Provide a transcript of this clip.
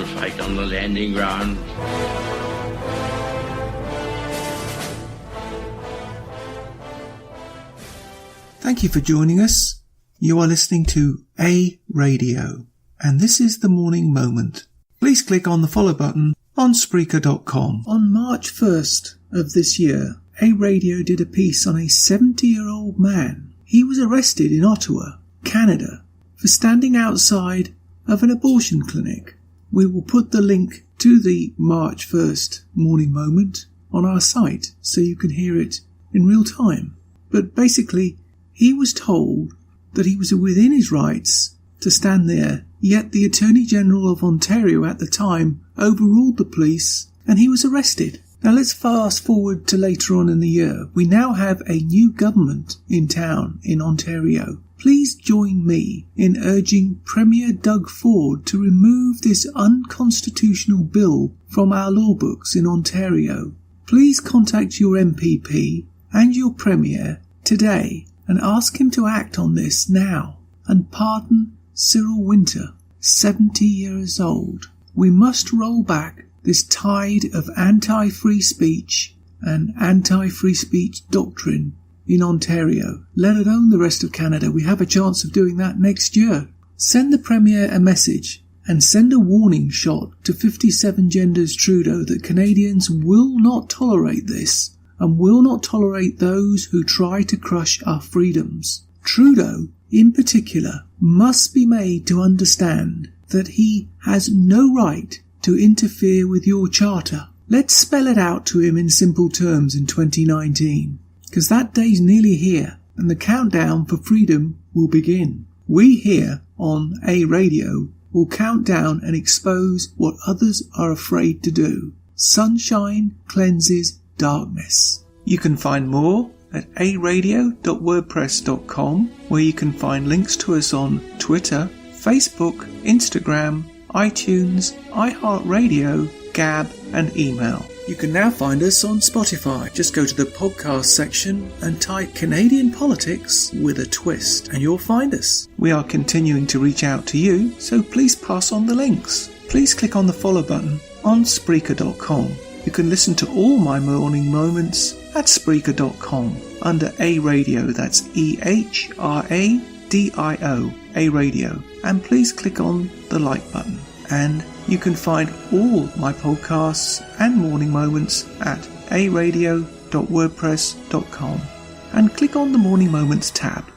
to fight on the landing ground. Thank you for joining us. You are listening to A Radio, and this is the Morning Moment. Please click on the follow button on Spreaker.com. On March 1st of this year, A Radio did a piece on a 70-year-old man. He was arrested in Ottawa, Canada, for standing outside of an abortion clinic. We will put the link to the March 1st Morning Moment on our site so you can hear it in real time. But basically, he was told that he was within his rights to stand there, yet the Attorney General of Ontario at the time overruled the police and he was arrested. Now let's fast forward to later on in the year. We now have a new government in town in Ontario. Please join me in urging Premier Doug Ford to remove this unconstitutional bill from our law books in Ontario. Please contact your MPP and your Premier today and ask him to act on this now and pardon Cyril Winter, 70 years old. We must roll back this tide of anti-free speech and anti-free speech doctrine in Ontario, let alone the rest of Canada. We have a chance of doing that next year. Send the Premier a message and send a warning shot to 57 Genders Trudeau that Canadians will not tolerate this and will not tolerate those who try to crush our freedoms. Trudeau, in particular, must be made to understand that he has no right to interfere with your charter. Let's spell it out to him in simple terms in 2019, because that day's nearly here and the countdown for freedom will begin. We here on A Radio will count down and expose what others are afraid to do. Sunshine cleanses darkness. You can find more at aradio.wordpress.com, where you can find links to us on Twitter, Facebook, Instagram, iTunes, iHeartRadio, Gab and email. You can now find us on Spotify. Just go to the podcast section and type Canadian Politics with a Twist and you'll find us. We are continuing to reach out to you, so please pass on the links. Please click on the follow button on Spreaker.com. You can listen to all my morning moments at Spreaker.com under A Radio, that's EHRADIO, A Radio, and please click on the like button. And you can find all my podcasts and morning moments at aradio.wordpress.com and click on the Morning Moments tab.